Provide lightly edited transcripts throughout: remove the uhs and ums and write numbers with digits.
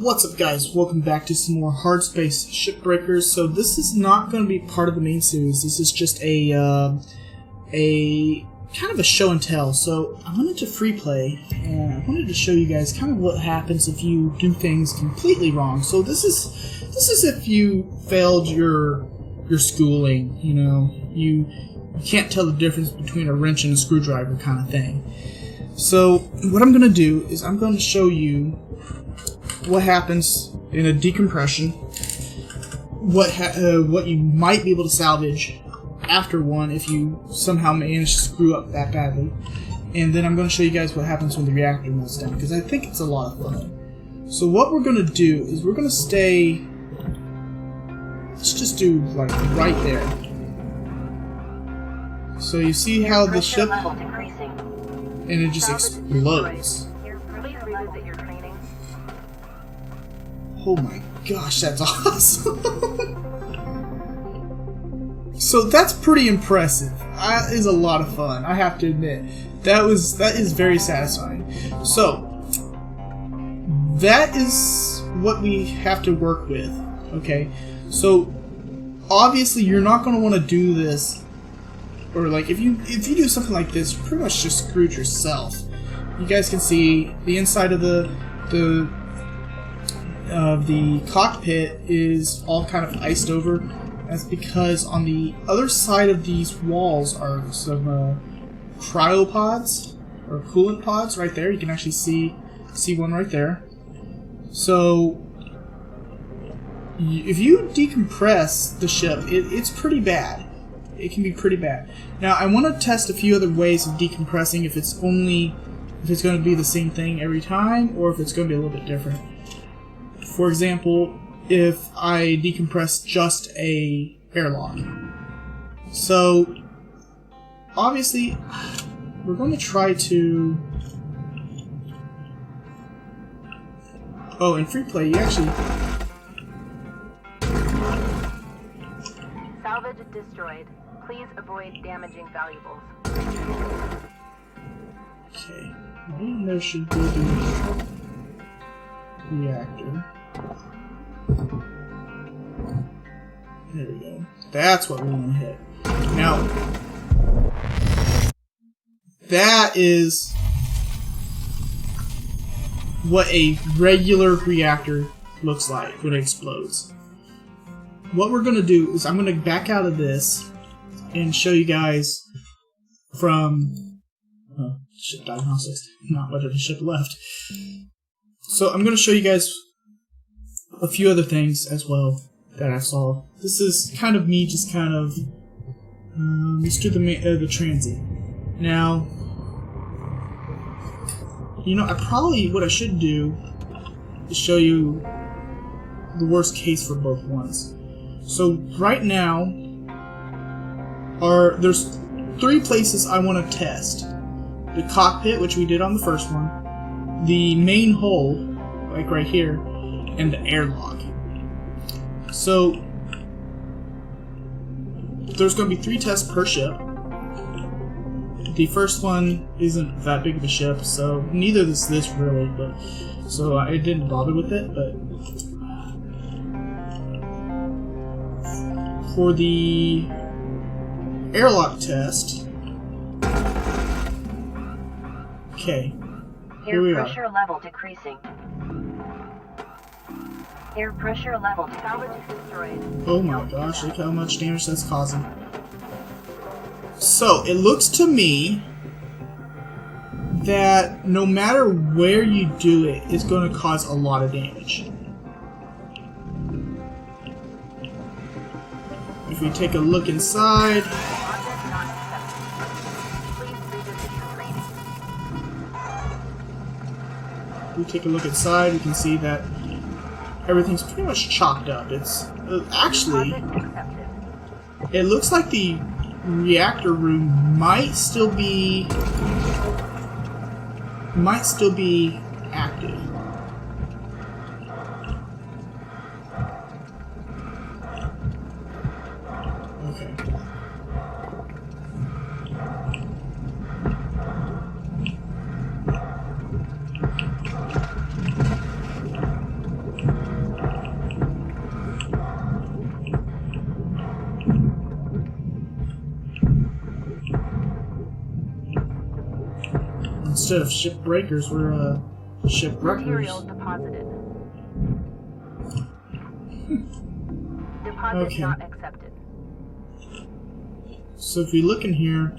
What's up, guys? Welcome back to some more Hardspace Shipbreakers. So this is not going to be part of the main series. This is just a kind of a show and tell. So I went into free play and I wanted to show you guys kind of what happens if you do things completely wrong. So this is if you failed your schooling. You know, you can't tell the difference between a wrench and a screwdriver kind of thing. So what I'm going to do is I'm going to show you what happens in a decompression, what you might be able to salvage after one if you somehow manage to screw up that badly, and then I'm going to show you guys what happens when the reactor melts down, because I think it's a lot of fun. So what we're going to do is we're going to stay, let's just do like right there. So you see how the ship, and it just explodes. Oh my gosh, that's awesome! So that's pretty impressive. That is a lot of fun, I have to admit. That is very satisfying. So that is what we have to work with. Okay, so obviously you're not going to want to do this, or like if you do something like this, you pretty much just screwed yourself. You guys can see the inside of the cockpit is all kind of iced over. That's because on the other side of these walls are some cryopods or coolant pods right there. You can actually see one right there. So if you decompress the ship, it's pretty bad. It can be pretty bad. Now I want to test a few other ways of decompressing, if it's going to be the same thing every time or if it's going to be a little bit different. For example, if I decompress just a airlock. So obviously we're going to try to... Oh, in free play you actually... Salvage destroyed. Please avoid damaging valuables. Okay, then there should be the reactor. There we go. That's what we want to hit. Now, that is what a regular reactor looks like when it explodes. What we're going to do is I'm going to back out of this and show you guys from ship diagnostics, not whether the ship left. So I'm going to show you guys a few other things as well that I saw. This is kind of me just kind of let's do the transient. Now, you know, what I should do is show you the worst case for both ones. So right now, there's 3 places I want to test: the cockpit, which we did on the first one, the main hull, like right here, and the airlock. So there's going to be 3 tests per ship. The first one isn't that big of a ship, so neither is this really, but so I didn't bother with it. But for the airlock test, okay, here we are. Air pressure level decreasing. Air pressure level salvage destroyed. Oh my gosh, look how much damage that's causing. So, it looks to me that no matter where you do it, it's going to cause a lot of damage. If we take a look inside... we take a look inside, we can see that everything's pretty much chopped up. It's actually, it looks like the reactor room might still be active. Okay. instead of shipbreakers, we're shipwreckers. Material deposited. Deposit Okay. not accepted. So if we look in here,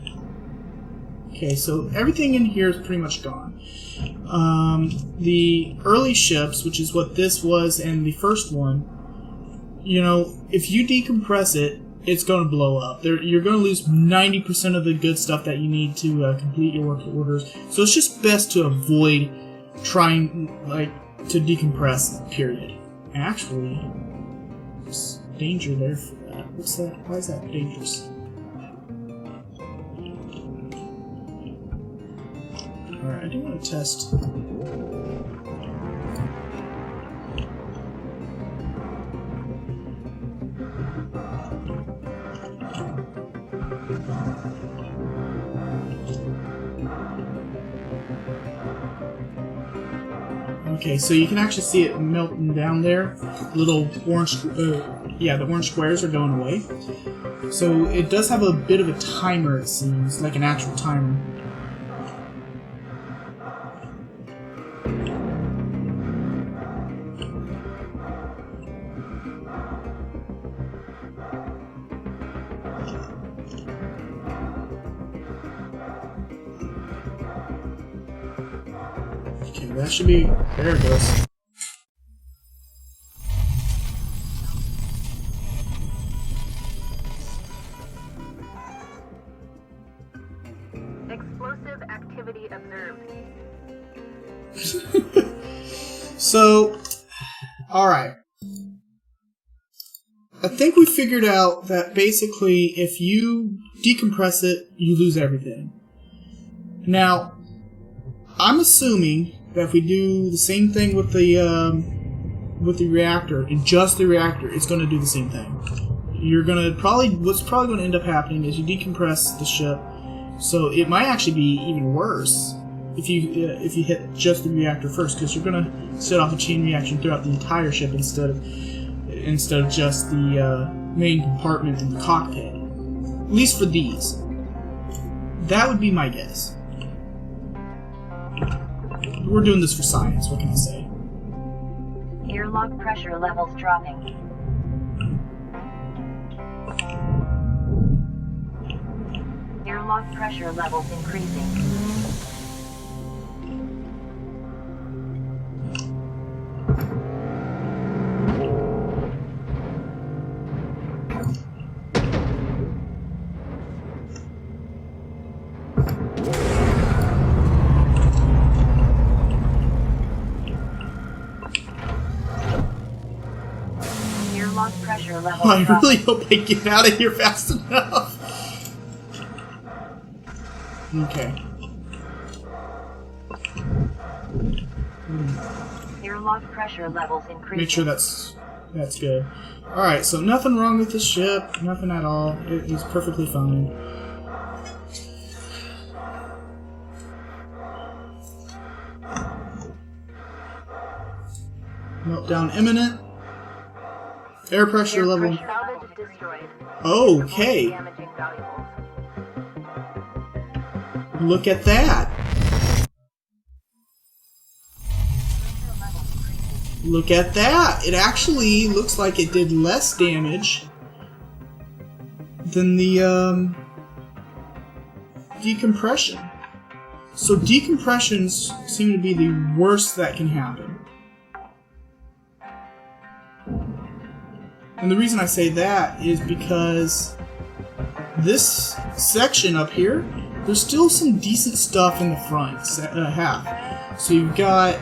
okay, so everything in here is pretty much gone. The early ships, which is what this was, and the first one, you know, if you decompress it, it's going to blow up. You're going to lose 90% of the good stuff that you need to complete your work orders. So it's just best to avoid trying, like, to decompress, period. Actually, there's danger there for that. What's that? Why is that dangerous? Alright, I do want to test. Okay, so you can actually see it melting down there. Little orange, yeah, the orange squares are going away. So it does have a bit of a timer, it seems, like an actual timer. Okay, that should be... There it goes. Explosive activity observed. So, alright. I think we figured out that basically if you decompress it, you lose everything. Now, I'm assuming that if we do the same thing with the reactor, and just the reactor, it's going to do the same thing. You're going to what's probably going to end up happening is you decompress the ship, so it might actually be even worse if you hit just the reactor first, because you're going to set off a chain reaction throughout the entire ship instead of just the main compartment in the cockpit. At least for these. That would be my guess. We're doing this for science, what can I say? Airlock pressure levels dropping. Airlock pressure levels increasing. Pressure level I really hope I get out of here fast enough. Okay. Airlock pressure levels increasing. Make sure that's good. Alright, so nothing wrong with the ship. Nothing at all. It is perfectly fine. Meltdown imminent. Air pressure level. Salvage destroyed. Okay. Damaging valuables. Look at that. Look at that. It actually looks like it did less damage than the decompression. So decompressions seem to be the worst that can happen. And the reason I say that is because this section up here, there's still some decent stuff in the front half. So you've got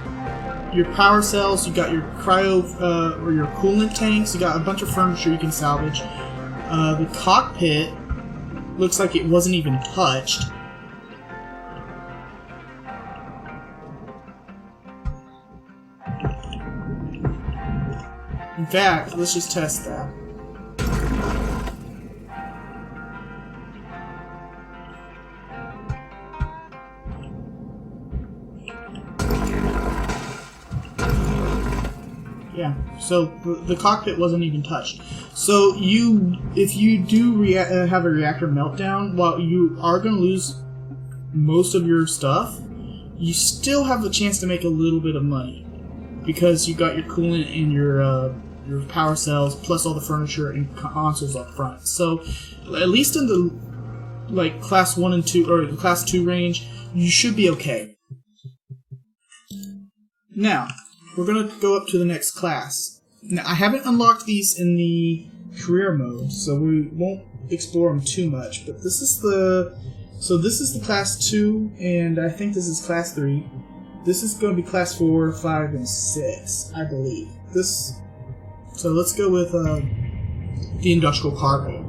your power cells, you've got your cryo or your coolant tanks, you got a bunch of furniture you can salvage. The cockpit looks like it wasn't even touched. In fact, let's just test that. Yeah, so the cockpit wasn't even touched. So if you do have a reactor meltdown, while you are going to lose most of your stuff, you still have the chance to make a little bit of money because you got your coolant and your power cells plus all the furniture and consoles up front. So at least in the like class 1 and 2 or the class 2 range, you should be okay. Now we're gonna go up to the next class. Now I haven't unlocked these in the career mode, so we won't explore them too much. But this is the class 2, and I think this is class 3. This is going to be class 4, 5, and 6, I believe. So let's go with the industrial cargo.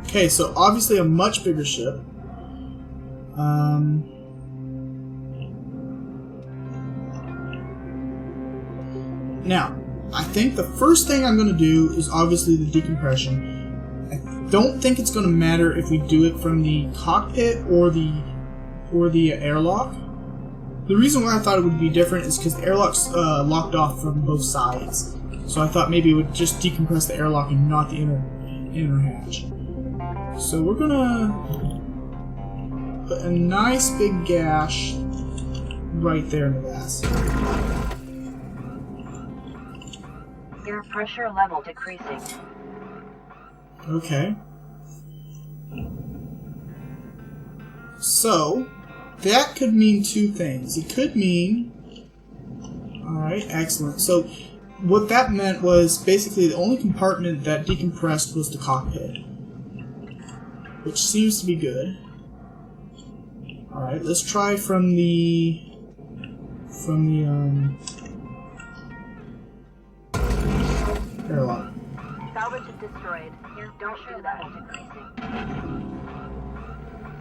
Okay, so obviously a much bigger ship. Now, I think the first thing I'm going to do is obviously the decompression. I don't think it's going to matter if we do it from the cockpit or the airlock. The reason why I thought it would be different is because the airlock's locked off from both sides. So I thought maybe it would just decompress the airlock and not the inner hatch. So we're going to put a nice big gash right there in the glass. Air pressure level decreasing. Okay. So, that could mean two things. It could mean... Alright, excellent. So, what that meant was basically the only compartment that decompressed was the cockpit. Which seems to be good. Alright, let's try from the airlock. Salvage is destroyed. Don't do that.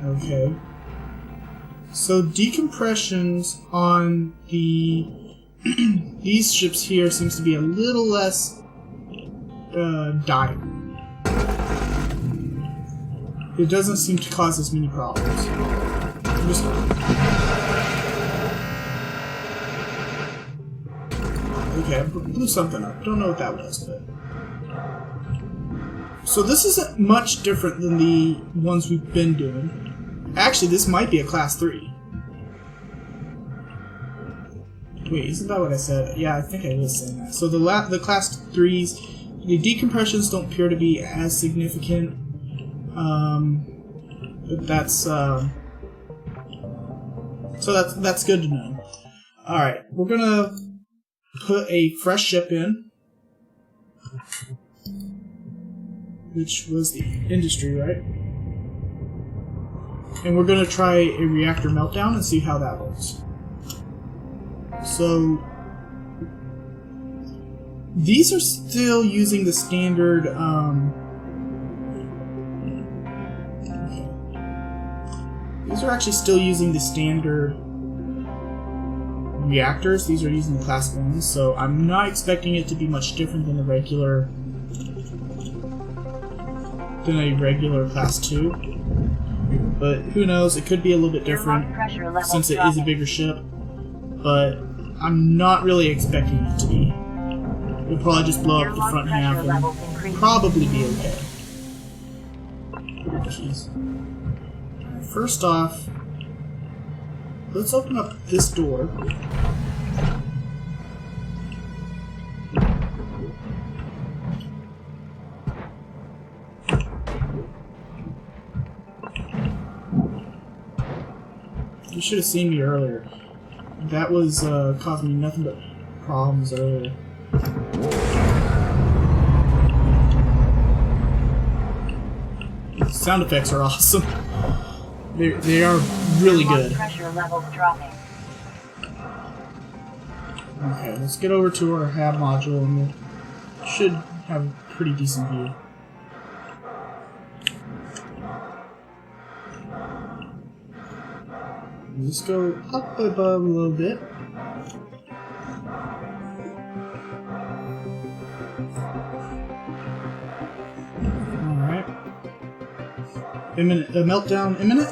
Okay. So decompressions on these ships here seems to be a little less dire. It doesn't seem to cause as many problems. Okay, I blew something up. Don't know what that was, but... So this isn't much different than the ones we've been doing. Actually, this might be a class 3. Wait, isn't that what I said? Yeah, I think I was saying that. So the class 3s, the decompressions don't appear to be as significant. But that's so that's good to know. All right, we're gonna put a fresh ship in, which was the industry, right? And we're gonna try a reactor meltdown and see how that works. So these are still using the standard. These are actually still using the standard reactors. These are using the class 1s, so I'm not expecting it to be much different than a regular class 2. But who knows? It could be a little bit different since it is a bigger ship. But I'm not really expecting it to be. We'll probably just blow up the front half and probably be okay. Jeez. First off, let's open up this door. You should have seen me earlier. That was causing me nothing but problems earlier. Sound effects are awesome. They are really good. Pressure levels dropping. Okay, let's get over to our HAB module and we should have a pretty decent view. Let's go up above a little bit. Alright. A meltdown imminent.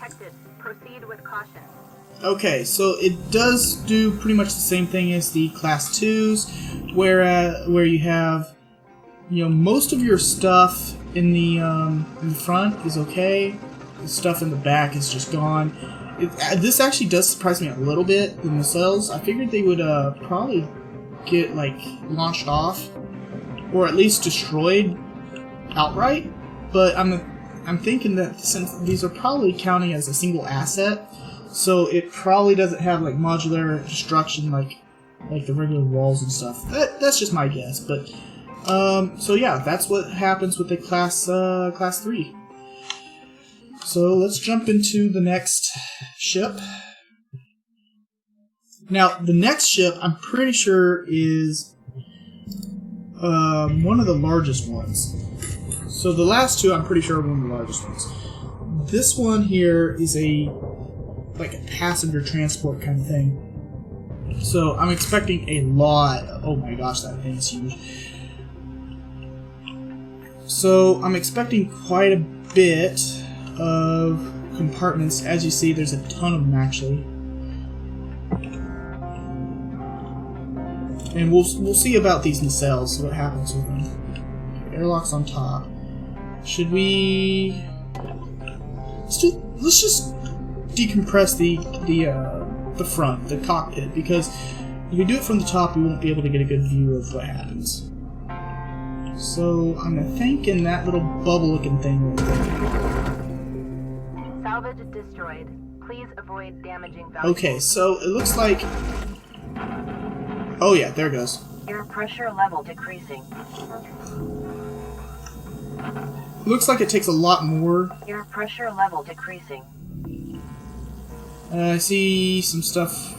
detected. Proceed with caution. Okay, so it does do pretty much the same thing as the Class 2s, where you have, most of your stuff in the front is okay. The stuff in the back is just gone. This actually does surprise me a little bit, the nacelles. I figured they would probably get, launched off, or at least destroyed outright, but I'm thinking that since these are probably counting as a single asset, so it probably doesn't have modular destruction like the regular walls and stuff. That's just my guess, but so yeah, that's what happens with the class 3. So let's jump into the next ship. Now the next ship I'm pretty sure is one of the largest ones. So the last two I'm pretty sure are one of the largest ones. This one here is a passenger transport kind of thing. So I'm expecting a lot. Oh my gosh, that thing is huge. So I'm expecting quite a bit of compartments. As you see, there's a ton of them actually. And we'll see about these nacelles, what happens with them. Airlocks on top. Should we... Let's just decompress the front, the cockpit, because if we do it from the top, we won't be able to get a good view of what happens. So I'm thinking that little bubble-looking thing right there. Salvage destroyed. Please avoid damaging valuables. Okay, so it looks like... Oh yeah, there it goes. Air pressure level decreasing. Looks like it takes a lot more. Air pressure level decreasing. I see some stuff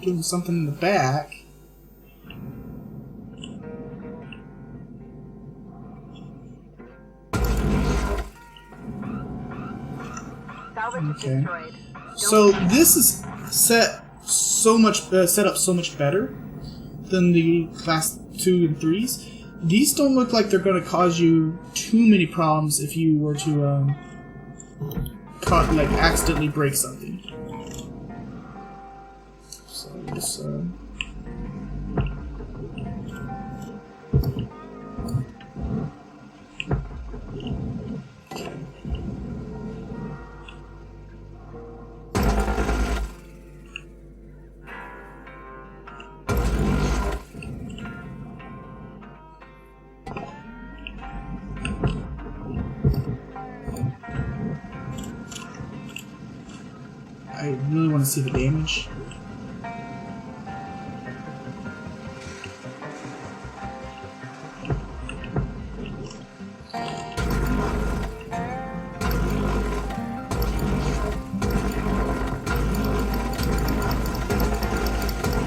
doing something in the back. Salvage destroyed. So this is set up so much better than the Class 2 and 3s. These don't look like they're going to cause you too many problems if you were to accidentally break something. So just I really want to see the damage.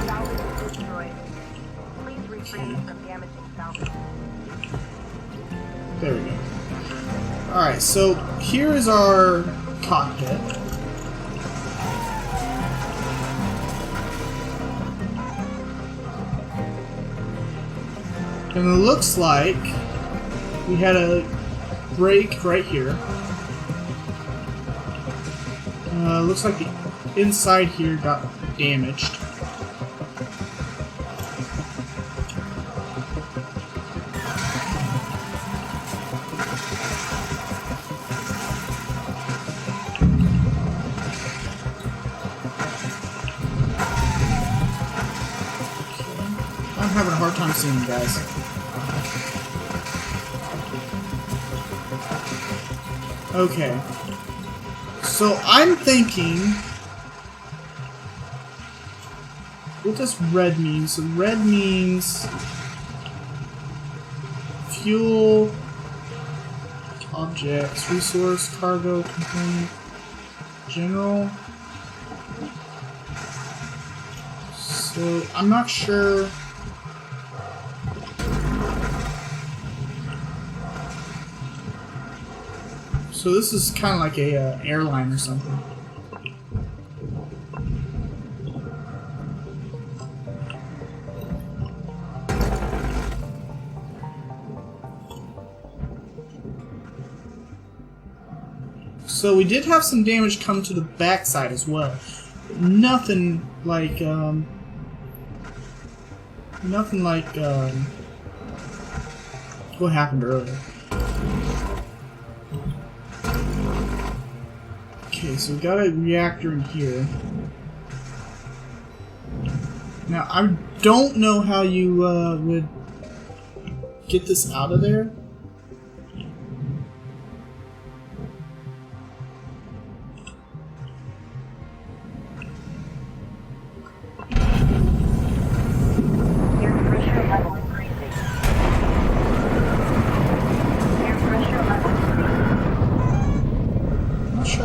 Salvage destroyed. Please refrain from damaging salvage. There we go. Alright, so here is our cockpit. And it looks like we had a break right here. Looks like the inside here got damaged. I'm having a hard time seeing you guys. Okay. So I'm thinking... What does red mean? So red means... fuel... objects, resource, cargo, component, general... So I'm not sure... So this is kind of like a airline or something. So we did have some damage come to the backside as well. Nothing like what happened earlier. Okay, so we got a reactor in here. Now I don't know how you would get this out of there.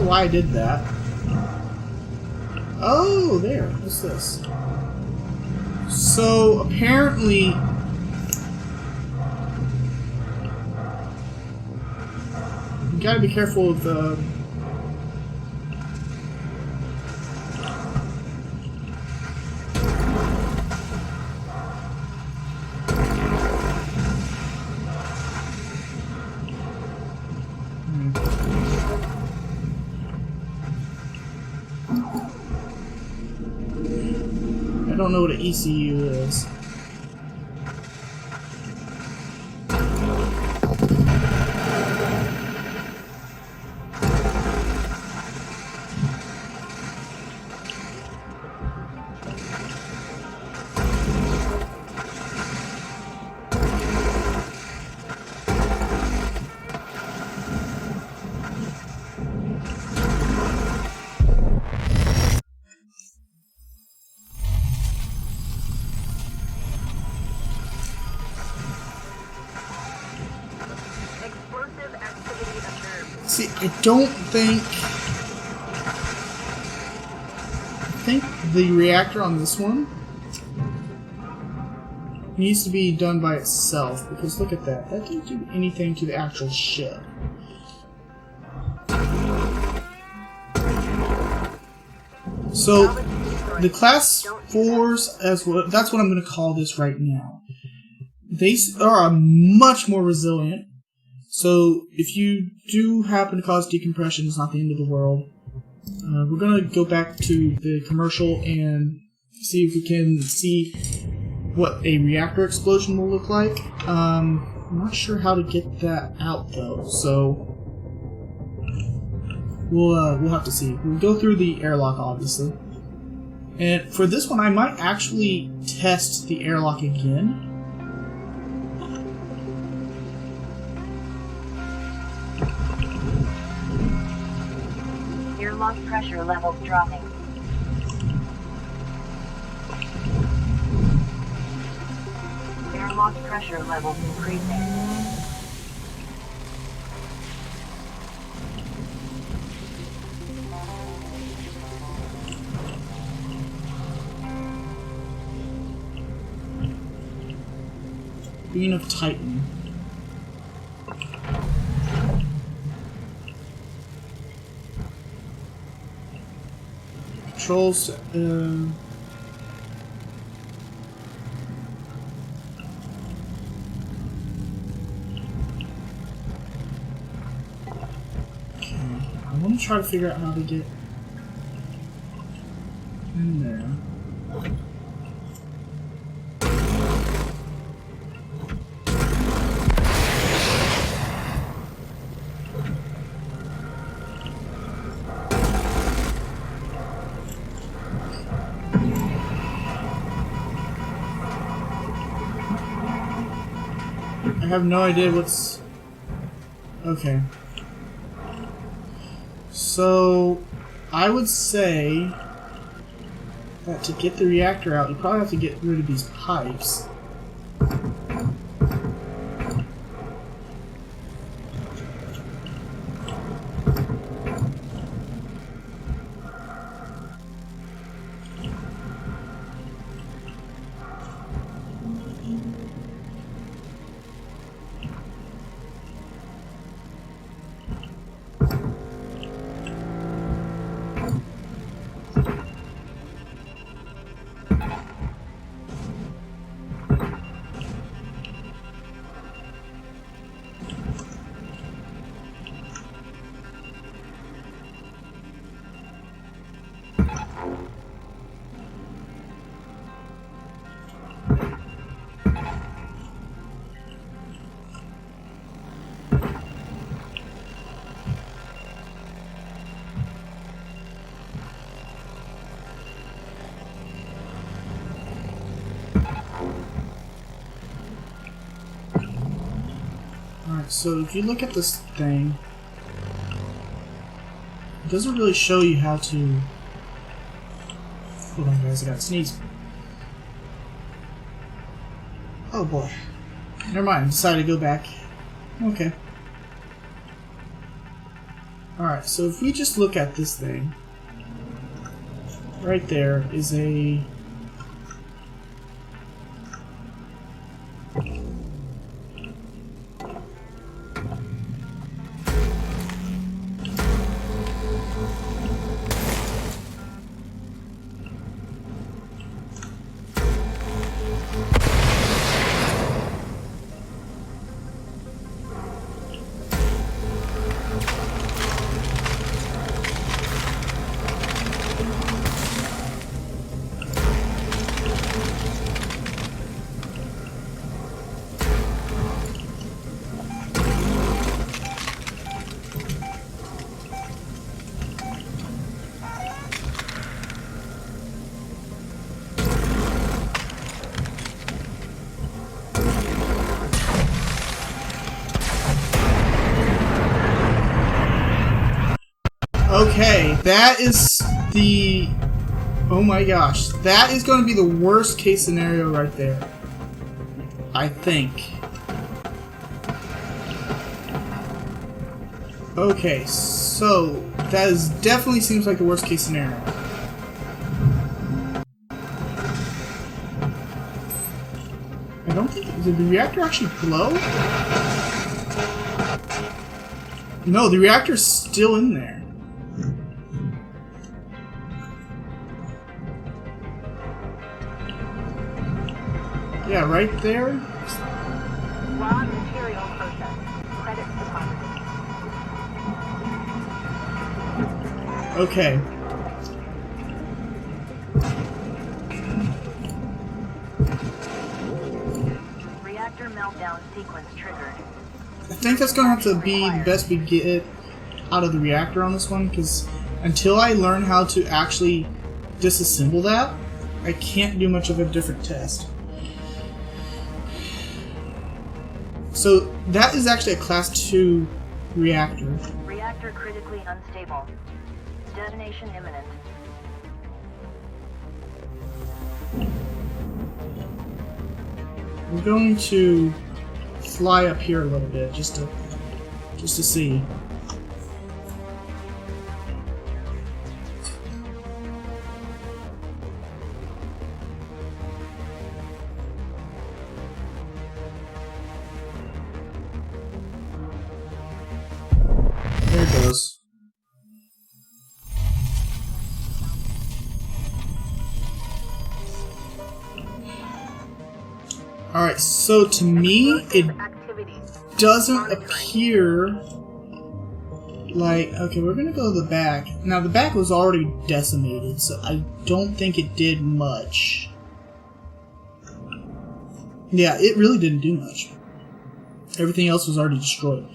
Why I did that. Oh, there. What's this? So, apparently... you gotta be careful with the... I don't know what an ECU is. See, I don't think... the reactor on this one needs to be done by itself, because look at that. That didn't do anything to the actual ship. So, the Class 4s, that's what I'm going to call this right now. They are much more resilient. So, if you do happen to cause decompression, it's not the end of the world. We're going to go back to the commercial and see if we can see what a reactor explosion will look like. I'm not sure how to get that out though, so we'll have to see. We'll go through the airlock, obviously. And for this one, I might actually test the airlock again. Airlock pressure levels dropping. Airlock pressure levels increasing. Being of Titan. Controls, okay, I want to try to figure out how to get in there. I have no idea what's... Okay. So, I would say that to get the reactor out, you probably have to get rid of these pipes. Alright, so if you look at this thing, it doesn't really show you how to... Hold on guys, I gotta sneeze. Oh boy. Never mind, I decided to go back. Okay. Alright, so if we just look at this thing, right there is a... Okay, that is the... Oh my gosh. That is going to be the worst case scenario right there. I think. Okay, so that is definitely seems like the worst case scenario. I don't think... Did the reactor actually blow? No, the reactor's still in there. Yeah, right there. Raw material process. Credits deposited. Okay. Reactor meltdown sequence triggered. I think that's gonna have to be the best we get out of the reactor on this one, because until I learn how to actually disassemble that, I can't do much of a different test. So that is actually a Class 2 reactor. Reactor critically unstable. Detonation imminent. I'm going to fly up here a little bit just to see. There it goes. Alright, so to me, it doesn't appear like... Okay, we're gonna go to the back. Now, the back was already decimated, so I don't think it did much. Yeah, it really didn't do much. Everything else was already destroyed.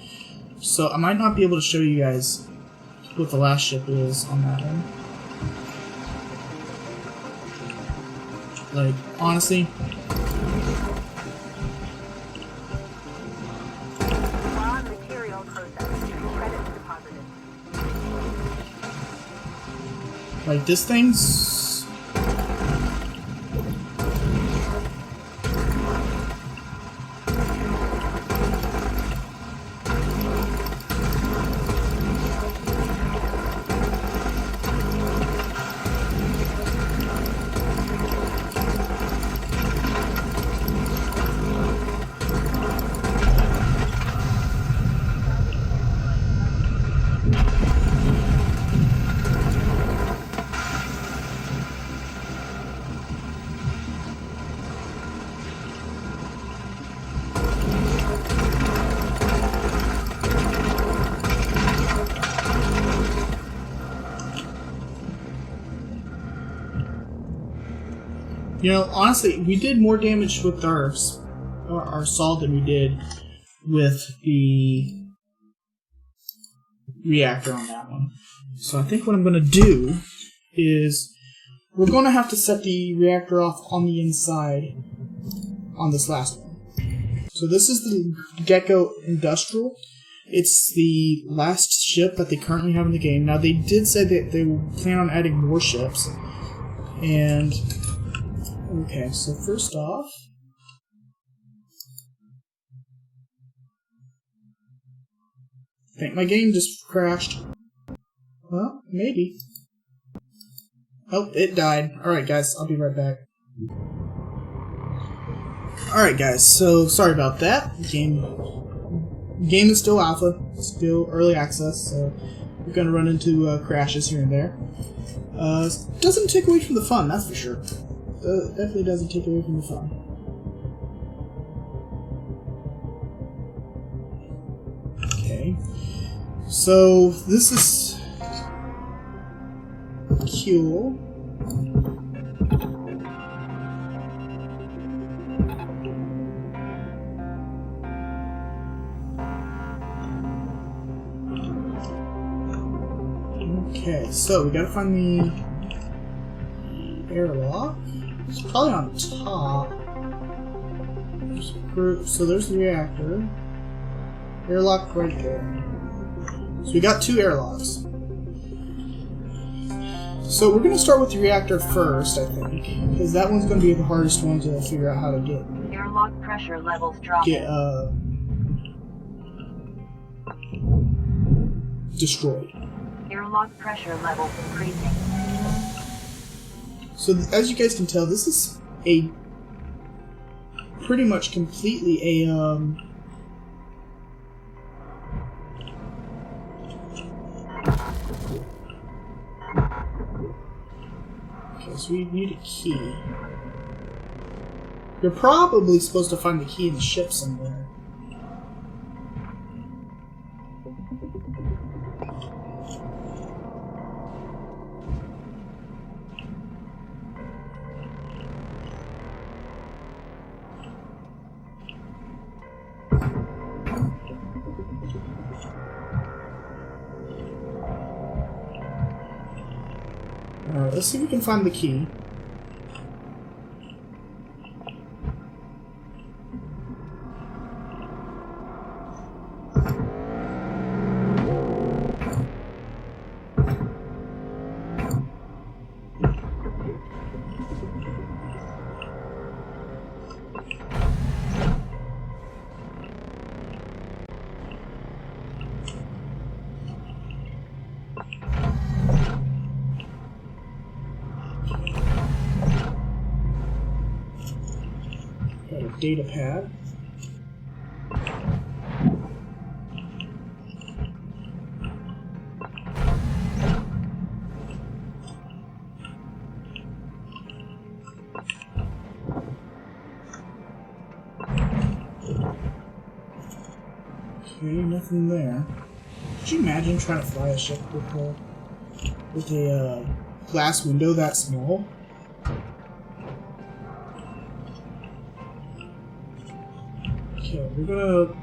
So I might not be able to show you guys what the last ship is on that one. Like, honestly... Raw material process. Credits deposited. Like, this thing's... You know, honestly, we did more damage with our salt than we did with the reactor on that one. So I think what I'm going to do is we're going to have to set the reactor off on the inside on this last one. So this is the Gecko Industrial. It's the last ship that they currently have in the game. Now, they did say that they will plan on adding more ships. And, okay, so first off, I think my game just crashed. Well, maybe. Oh, it died. Alright, guys, I'll be right back. Alright, guys, so sorry about that. The game is still alpha, still early access, so we're going to run into crashes here and there. Doesn't take away from the fun, that's for sure. Definitely doesn't take away from the fun. Okay, so this is cool. Okay, so we gotta find the airlock. It's probably on top. So there's the reactor. Airlock right there. So we got 2 airlocks. So we're gonna start with the reactor first, I think, because that one's gonna be the hardest one to figure out how to get. Airlock pressure levels dropping. Destroyed. Airlock pressure levels increasing. So as you guys can tell, this is a pretty much completely a okay, so we need a key. You're probably supposed to find the key in the ship somewhere. Alright, let's see if we can find the key. Got a data pad. Okay, nothing there. Could you imagine trying to fly a ship with a glass window that small? Okay, we're gonna...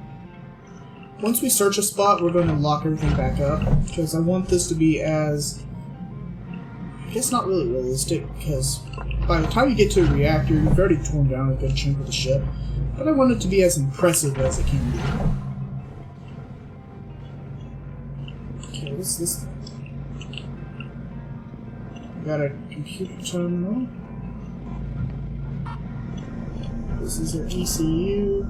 Once we search a spot, we're gonna lock everything back up, because I want this to be as... I guess not really realistic, because by the time you get to a reactor, you've already torn down a good chunk of the ship, but I want it to be as impressive as it can be. Okay, what's this thing? We got a computer terminal. This is our ECU.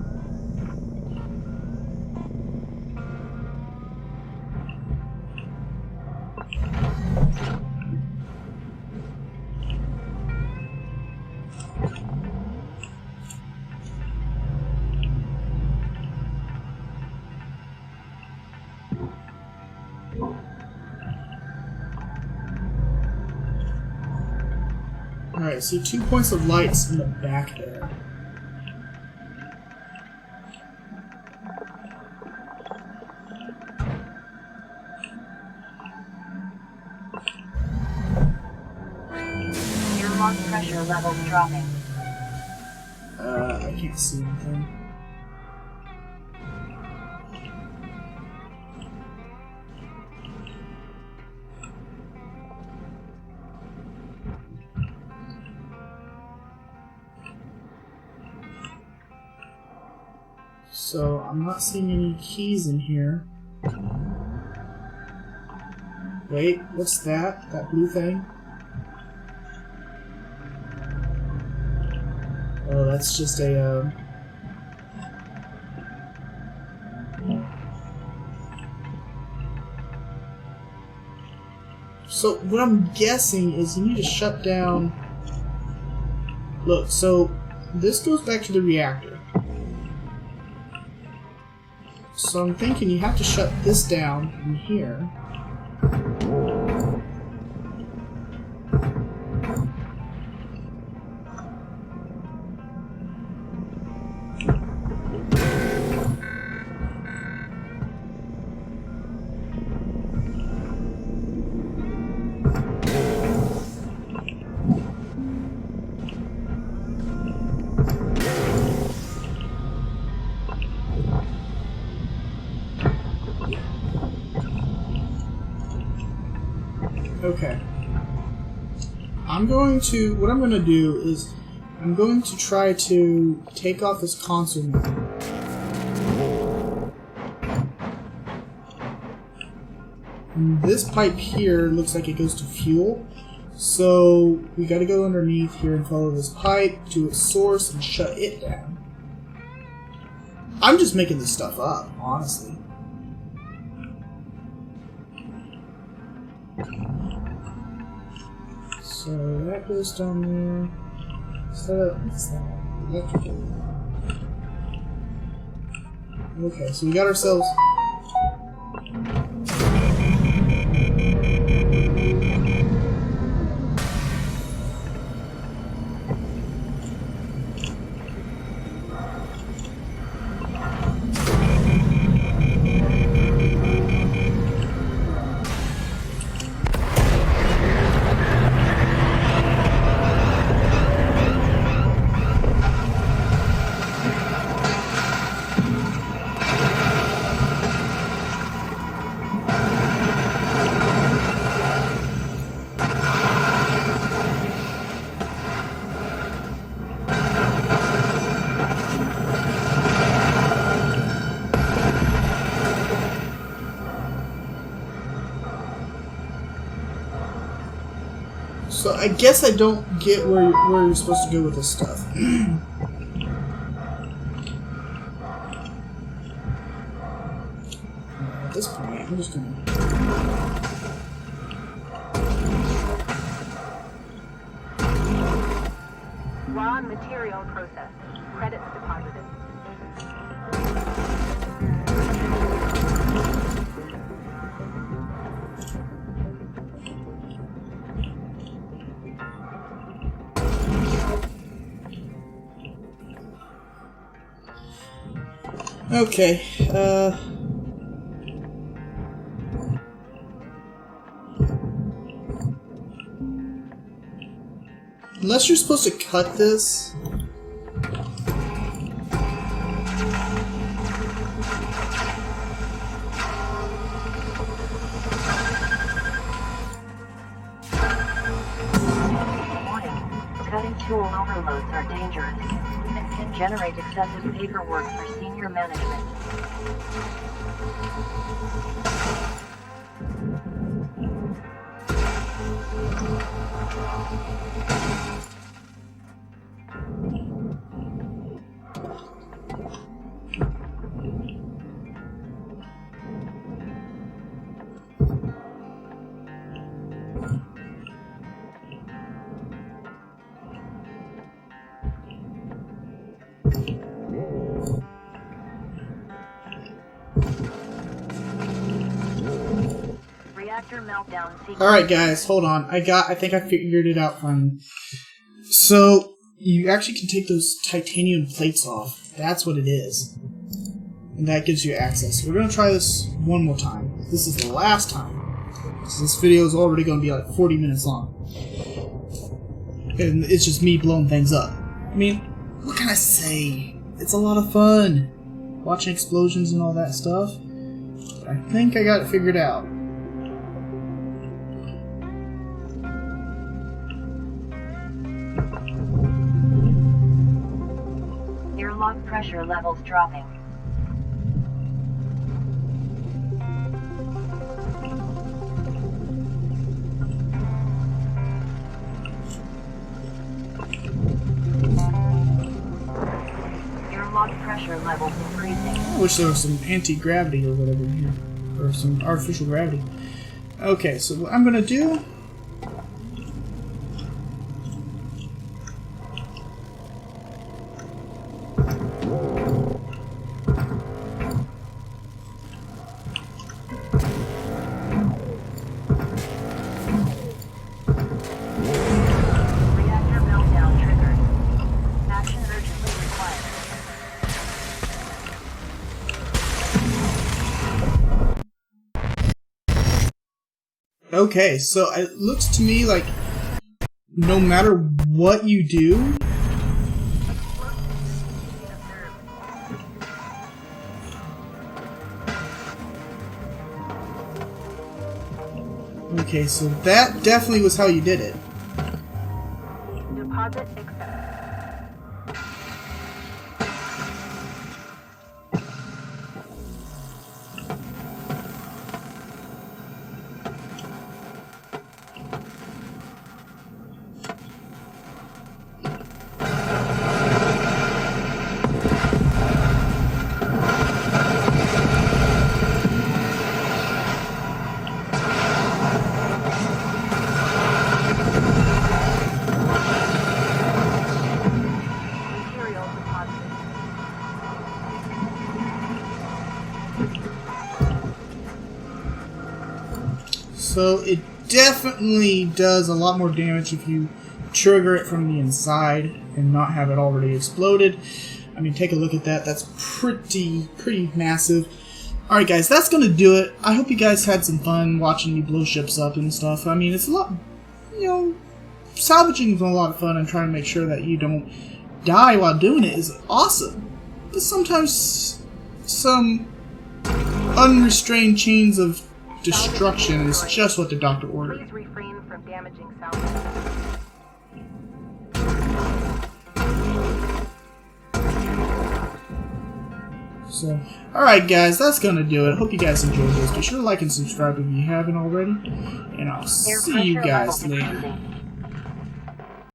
Alright, see 2 points of lights in the back there. Airlock pressure levels dropping. I can't see anything. So I'm not seeing any keys in here. Wait, what's that? That blue thing? Oh, that's just a, So, what I'm guessing is you need to shut down... Look, so, this goes back to the reactor. So I'm thinking you have to shut this down from here. Okay. What I'm going to do is, I'm going to try to take off this console menu. And this pipe here looks like it goes to fuel. So, we gotta go underneath here and follow this pipe to its source and shut it down. I'm just making this stuff up, honestly. So that goes down there. So what's that? Electrical. Okay, so we got ourselves. So I guess I don't get where you're supposed to go with this stuff. At this point, I'm just gonna... Raw material processed. Credits deposited. Okay, unless you're supposed to cut this. Warning. Cutting tool overloads are dangerous and can generate excessive paperwork for senior management. Alright guys, hold on. I think I figured it out finally. So, you actually can take those titanium plates off. That's what it is. And that gives you access. We're going to try this one more time. This is the last time. So this video is already going to be like 40 minutes long. And it's just me blowing things up. I mean, what can I say? It's a lot of fun watching explosions and all that stuff. But I think I got it figured out. Airlock pressure levels dropping. Airlock pressure levels increasing. I wish there was some anti-gravity or whatever in here. Or some artificial gravity. Okay, so what I'm gonna do... Reactor meltdown triggered. Action urgently required. Okay, so it looks to me like no matter what you do, okay, so that definitely was how you did it. Deposit accepted. Material deposited. So it definitely does a lot more damage if you trigger it from the inside and not have it already exploded. I mean, take a look at that. That's pretty massive. Alright guys, that's going to do it. I hope you guys had some fun watching me blow ships up and stuff. I mean, it's a lot, you know, salvaging is a lot of fun and trying to make sure that you don't die while doing it is awesome. But sometimes some unrestrained chains of destruction is just what the doctor ordered. Please refrain from damaging salvage. So, alright guys, that's gonna do it. Hope you guys enjoyed this. Be sure to like and subscribe if you haven't already. And I'll see you guys later.